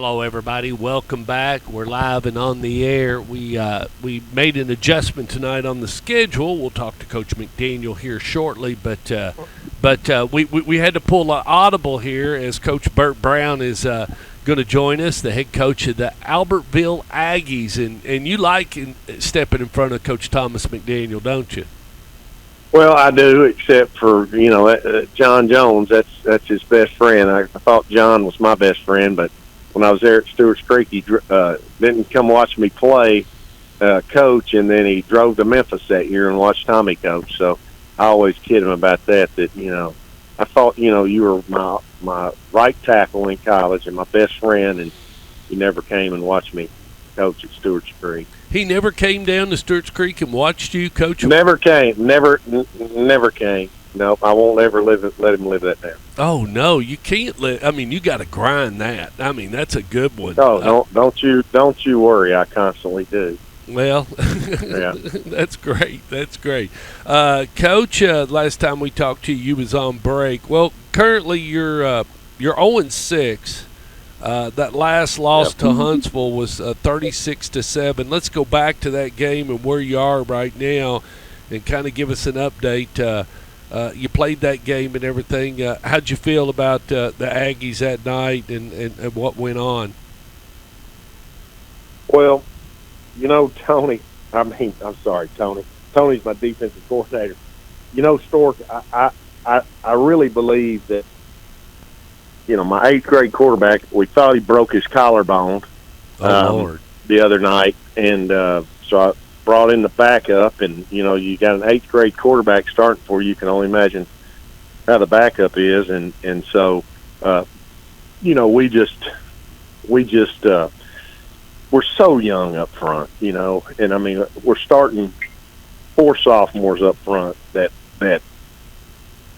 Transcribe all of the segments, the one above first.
Hello, everybody. Welcome back. We're live and on the air. We made an adjustment tonight on the schedule. We'll talk to Coach McDaniel here shortly, but we had to pull an audible here as Coach Bert Browne is going to join us, the head coach of the Albertville Aggies, and you like stepping in front of Coach Thomas McDaniel, don't you? Well, I do, except for John Jones. That's his best friend. I thought John was my best friend, but when I was there at Stewart's Creek, he didn't come watch me play coach, and then he drove to Memphis that year and watched Tommy coach. So I always kid him about that. I thought you were my right tackle in college and my best friend, and you never came and watched me coach at Stewart's Creek. He never came down to Stewart's Creek and watched you coach? Never came. Never came. No, I won't ever let him live that down. Oh, no, you can't you got to grind that. I mean, that's a good one. Oh, don't you worry. I constantly do. Well, yeah. That's great. That's great. Coach, last time we talked to you, you was on break. Well, currently you're 0-6. That last loss to Huntsville was 36-7. Let's go back to that game and where you are right now, and kind of give us an update. You played that game and everything. How'd you feel about the Aggies that night and what went on? Well, Tony. I'm sorry, Tony. Tony's my defensive coordinator. Stork, I really believe that. My 8th grade quarterback, we thought he broke his collarbone the other night, and so I brought in the backup, and, you got an 8th grade quarterback starting for you. You can only imagine how the backup is, and so, we're so young up front, and, I mean, we're starting 4 sophomores up front that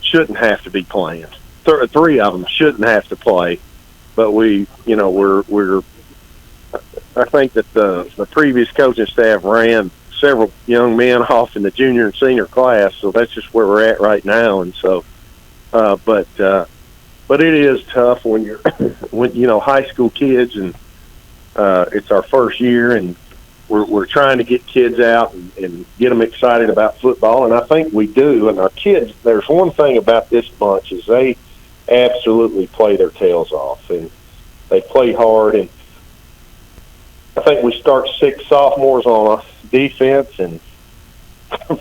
shouldn't have to be playing. 3 of them shouldn't have to play, but we're. I think that the previous coaching staff ran several young men off in the junior and senior class, so that's just where we're at right now. And so, but it is tough when you're when high school kids, and it's our first year, and we're trying to get kids out and get them excited about football, and I think we do. And our kids, there's one thing about this bunch is they absolutely play their tails off, and they play hard. And I think we start 6 sophomores on a defense and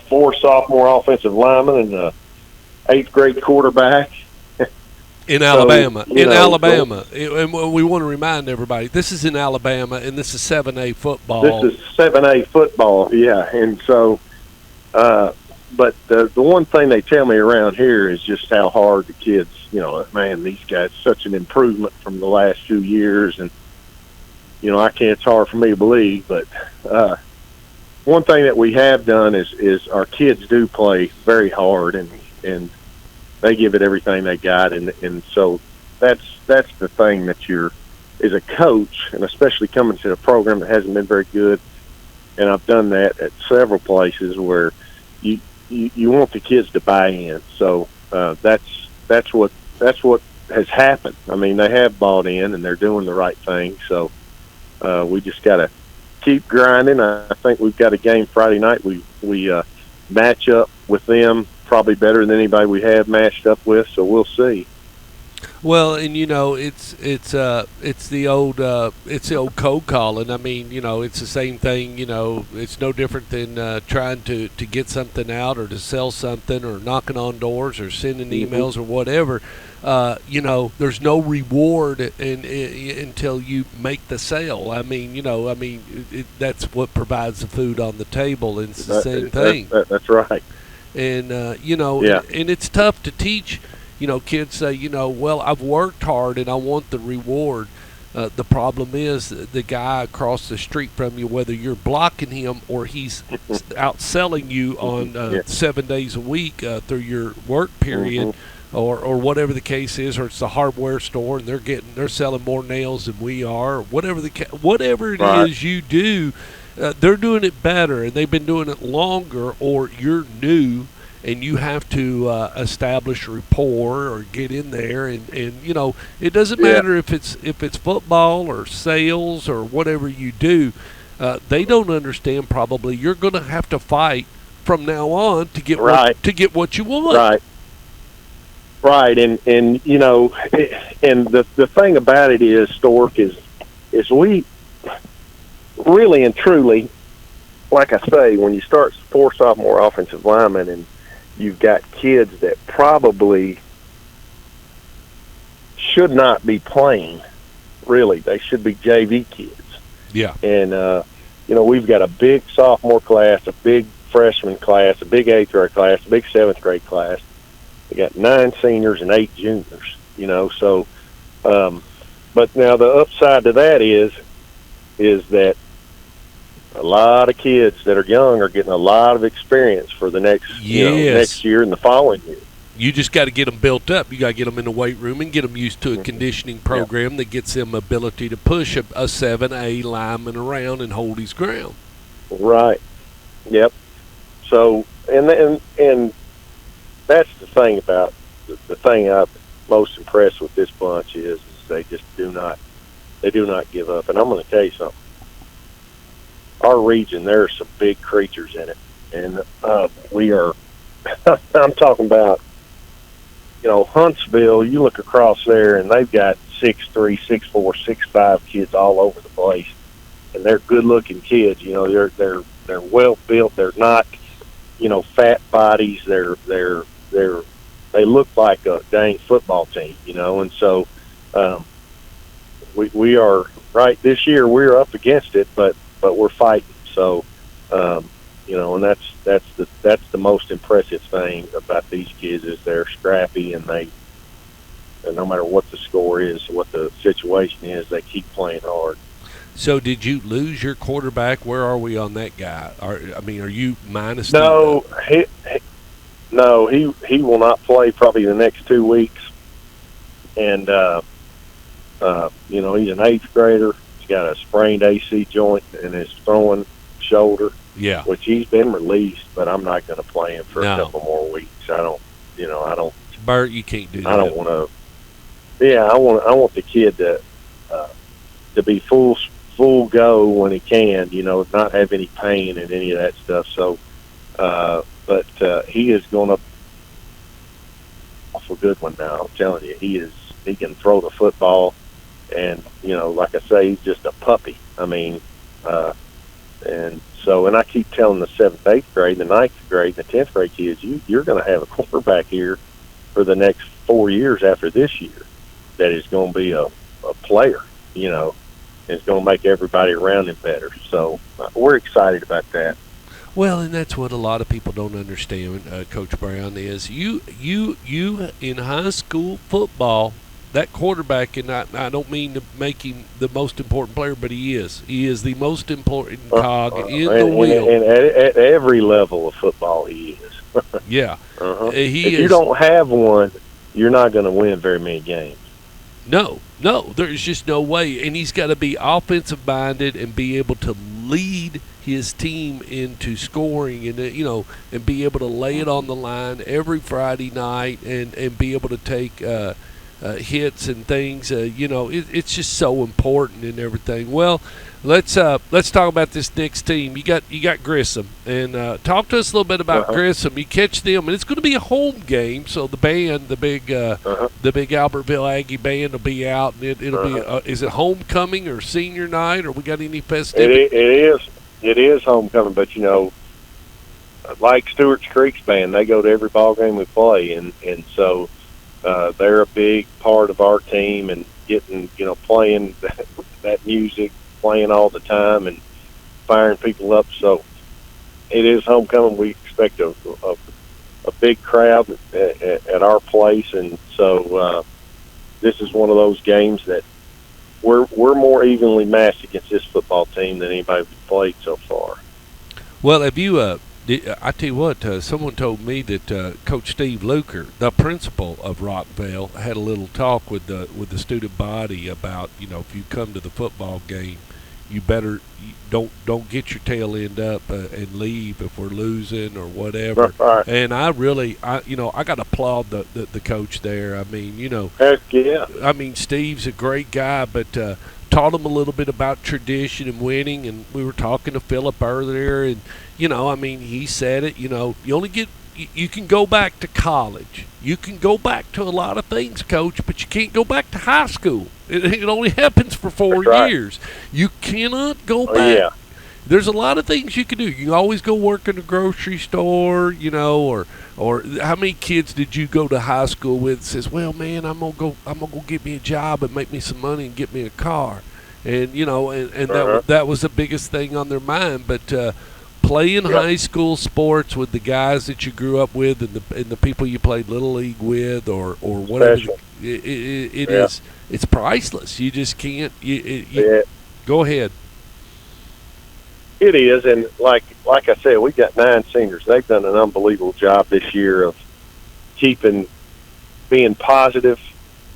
4 sophomore offensive linemen and a 8th grade quarterback in Alabama. Alabama, and we want to remind everybody, this is in Alabama, and this is 7A football. This is 7A football, yeah. And so, but the one thing they tell me around here is just how hard the kids. Man, these guys, such an improvement from the last few years, and it's hard for me to believe, but one thing that we have done is our kids do play very hard, and they give it everything they got, and so that's the thing that as a coach, and especially coming to a program that hasn't been very good, and I've done that at several places where you want the kids to buy in. So that's what has happened. I mean, they have bought in, and they're doing the right thing. So we just got to keep grinding. I think we've got a game Friday night. We match up with them probably better than anybody we have matched up with. So we'll see. Well, and it's the old cold calling. I mean, it's the same thing. It's no different than trying to get something out or to sell something or knocking on doors or sending emails or whatever. There's no reward until you make the sale. I mean, that's what provides the food on the table, and it's the same thing. That's right. And and it's tough to teach. Kids say, well, I've worked hard and I want the reward. The problem is the guy across the street from you, whether you're blocking him or he's outselling you on 7 days a week through your work period, or whatever the case is, or it's a hardware store and they're selling more nails than we are, or whatever it is you do, they're doing it better and they've been doing it longer, or you're new. and you have to establish rapport or get in there, and it doesn't matter if it's football or sales or whatever you do. They don't understand probably you're going to have to fight from now on to get what you want. Right, and and the thing about it is, Stork, is we really and truly, like I say, when you start 4 sophomore offensive linemen and you've got kids that probably should not be playing, really, they should be JV kids. Yeah, and we've got a big sophomore class, a big freshman class, a big 8th grade class, a big 7th grade class. We got 9 seniors and 8 juniors, so, but now the upside to that is that a lot of kids that are young are getting a lot of experience for the next, next year and the following year. You just got to get them built up. You got to get them in the weight room and get them used to a conditioning program that gets them ability to push a 7A lineman around and hold his ground. Right. Yep. So, and that's the thing about the thing I'm most impressed with this bunch is they just do not give up. And I'm going to tell you something. Our region, there are some big creatures in it, and we are. I'm talking about, Huntsville. You look across there, and they've got 6'3", 6'4", 6'5" kids all over the place, and they're good-looking kids. They're well built. They're not, fat bodies. They look like a dang football team, and so we are right this year. We're up against it, but we're fighting. So, and that's the most impressive thing about these kids is they're scrappy, and no matter what the score is, what the situation is, they keep playing hard. So, did you lose your quarterback? Where are we on that guy? Are you minus? No, he will not play probably the next 2 weeks, and he's an 8th grader. He's got a sprained AC joint in his throwing shoulder. Yeah, which he's been released, but I'm not going to play him for a couple more weeks. I don't. Bert, you can't do that. I don't want to. Yeah, I want the kid to be full go when he can. Not have any pain and any of that stuff. So, but he is going to awful good one now. I'm telling you, he can throw the football, and like I say, he's just a puppy. I mean, and I keep telling the 7th, 8th grade, the 9th grade, and the 10th grade kids, you're going to have a quarterback here for the next 4 years after this year that is going to be a player, and it's going to make everybody around him better. So we're excited about that. Well, and that's what a lot of people don't understand, Coach Browne, is you in high school football, that quarterback, and I don't mean to make him the most important player, but he is. He is the most important cog in the wheel. And at every level of football, he is. Yeah. If you don't have one, you're not going to win very many games. No, there's just no way. And he's got to be offensive-minded and be able to lead his team into scoring and and be able to lay it on the line every Friday night and be able to take hits and things. It's just so important and everything. Well, let's talk about this next team. You got Grissom, and talk to us a little bit about Grissom. You catch them, and it's going to be a home game. So the band, the big Albertville Aggie band, will be out, and it'll be. Is it homecoming or senior night, or we got any festivities? It is homecoming, but like Stewart's Creek's band, they go to every ball game we play, and so. They're a big part of our team and getting, playing that music, playing all the time and firing people up. So it is homecoming. We expect a big crowd at our place. And so this is one of those games that we're more evenly matched against this football team than anybody we've played so far. Well, have you I tell you what, someone told me that Coach Steve Luker, the principal of Rockville, had a little talk with the student body about, if you come to the football game, you better don't get your tail end up and leave if we're losing or whatever. Right. And I got to applaud the coach there. I mean, Heck yeah. I mean, Steve's a great guy, but taught him a little bit about tradition and winning. And we were talking to Philip earlier, and I mean, he said it. You only get you can go back to college. You can go back to a lot of things, Coach, but you can't go back to high school. It only happens for 4 years. You cannot go back. Yeah. There's a lot of things you can do. You can always go work in a grocery store, or how many kids did you go to high school with and says, well, man, I'm gonna go get me a job and make me some money and get me a car. And that was the biggest thing on their mind. But playing high school sports with the guys that you grew up with and the people you played little league with or whatever, it's priceless. You just can't. Go ahead. It is, and like I said, we got 9 seniors. They've done an unbelievable job this year of being positive.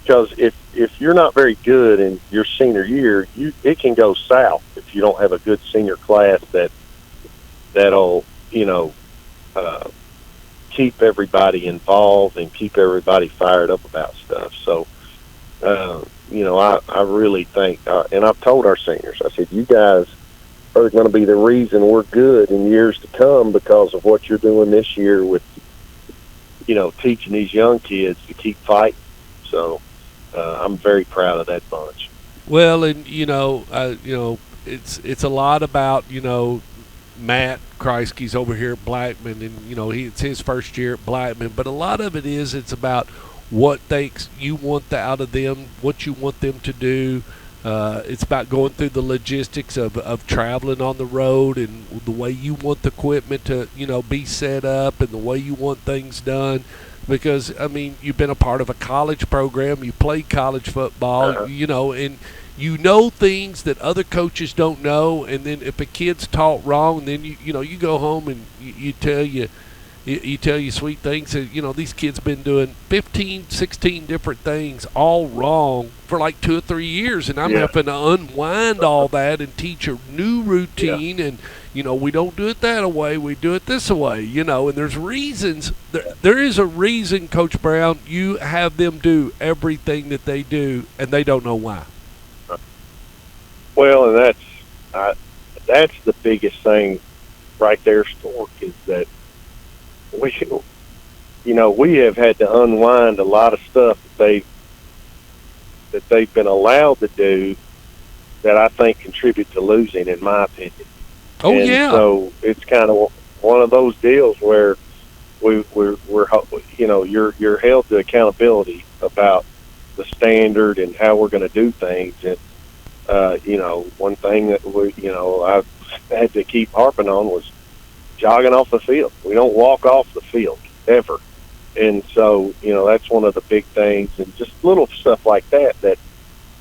Because if you're not very good in your senior year, it can go south if you don't have a good senior class that'll keep everybody involved and keep everybody fired up about stuff. So, I really think, and I've told our seniors, I said, you guys are going to be the reason we're good in years to come because of what you're doing this year with, teaching these young kids to keep fighting. So I'm very proud of that bunch. Well, and it's a lot about Matt Kreisky's over here at Blackman, and it's his first year at Blackman, but a lot of it's about what you want out of them, what you want them to do. It's about going through the logistics of traveling on the road and the way you want the equipment to be set up and the way you want things done. Because, I mean, you've been a part of a college program, you played college football, and you know things that other coaches don't know. And then if a kid's taught wrong, then you go home and you tell you sweet things that, these kids been doing 15, 16 different things all wrong for like 2 or 3 years, and I'm having to unwind all that and teach a new routine. And we don't do it that way, we do it this way, and there's reasons. There is a reason, Coach Browne, you have them do everything that they do, and they don't know why. Well, and that's the biggest thing right there, Stork, is that we have had to unwind a lot of stuff that they've been allowed to do that I think contribute to losing, in my opinion. Oh, and yeah. So it's kind of one of those deals where you're held to accountability about the standard and how we're going to do things. And one thing that I've had to keep harping on was jogging off the field. We don't walk off the field ever. And so, that's one of the big things, and just little stuff like that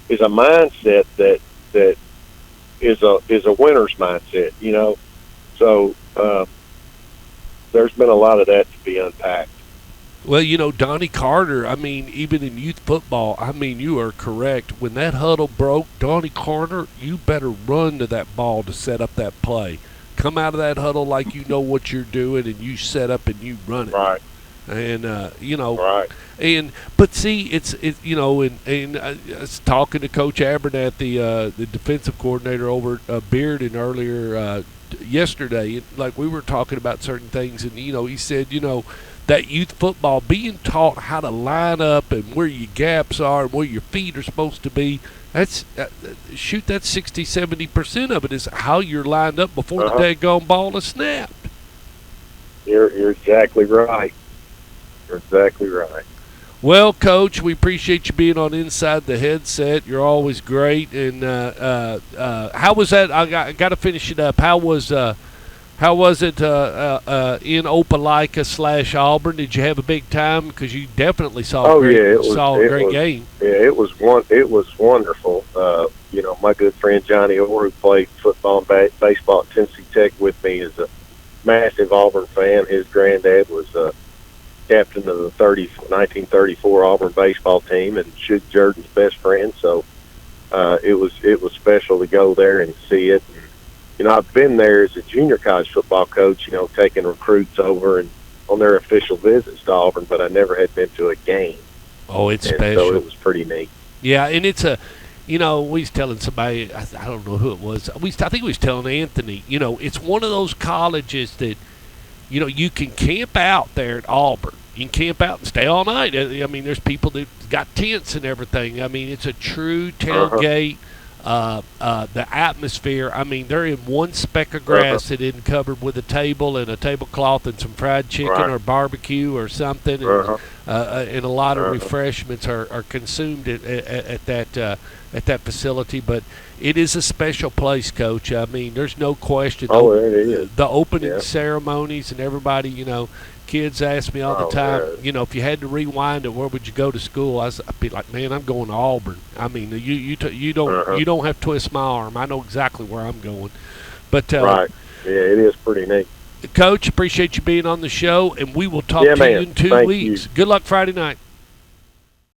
is a mindset that is a winner's mindset, So there's been a lot of that to be unpacked. Well, Donnie Carter, I mean, even in youth football, I mean, you are correct. When that huddle broke, Donnie Carter, you better run to that ball to set up that play. Come out of that huddle like you know what you're doing, and you set up and you run it. Right. And right. But see, and I was talking to Coach Abernathy, the defensive coordinator over at Beard, earlier yesterday. Like we were talking about certain things, and he said, that youth football, being taught how to line up and where your gaps are and where your feet are supposed to be. That's 60-70% of it is how you're lined up before the daggone ball is snapped. You're exactly right. You're exactly right. Well, Coach, we appreciate you being on Inside the Headset. You're always great. And how was that? I got to finish it up. How was it in Opelika / Auburn? Did you have a big time? Because you definitely saw a great game. Yeah, it was wonderful. My good friend Johnny Orr, who played football and baseball at Tennessee Tech with me, is a massive Auburn fan. His granddad was captain of the 1934 Auburn baseball team and Shug Jordan's best friend. So it was special to go there and see it. And, you know, I've been there as a junior college football coach, you know, taking recruits over and on their official visits to Auburn, but I never had been to a game. Oh, it's and special. So it was pretty neat. Yeah, and it's a, you know, we was telling somebody, I don't know who it was. I think we was telling Anthony, you know, it's one of those colleges that, you know, you can camp out there at Auburn. You can camp out and stay all night. I mean, there's people that got tents and everything. I mean, it's a true tailgate. The atmosphere, I mean, they're in one speck of grass that isn't covered with a table and a tablecloth and some fried chicken or barbecue or something, and a lot of refreshments are consumed at that facility. But it is a special place, Coach. I mean, there's no question. Oh, it is. The opening ceremonies and everybody, you know, kids ask me all the time, you know, if you had to rewind it, where would you go to school? I'd be like, man, I'm going to Auburn. I mean, you don't have to twist my arm. I know exactly where I'm going. But right, yeah, it is pretty neat. Coach, appreciate you being on the show, and we will talk to you in 2 weeks. Good luck Friday night.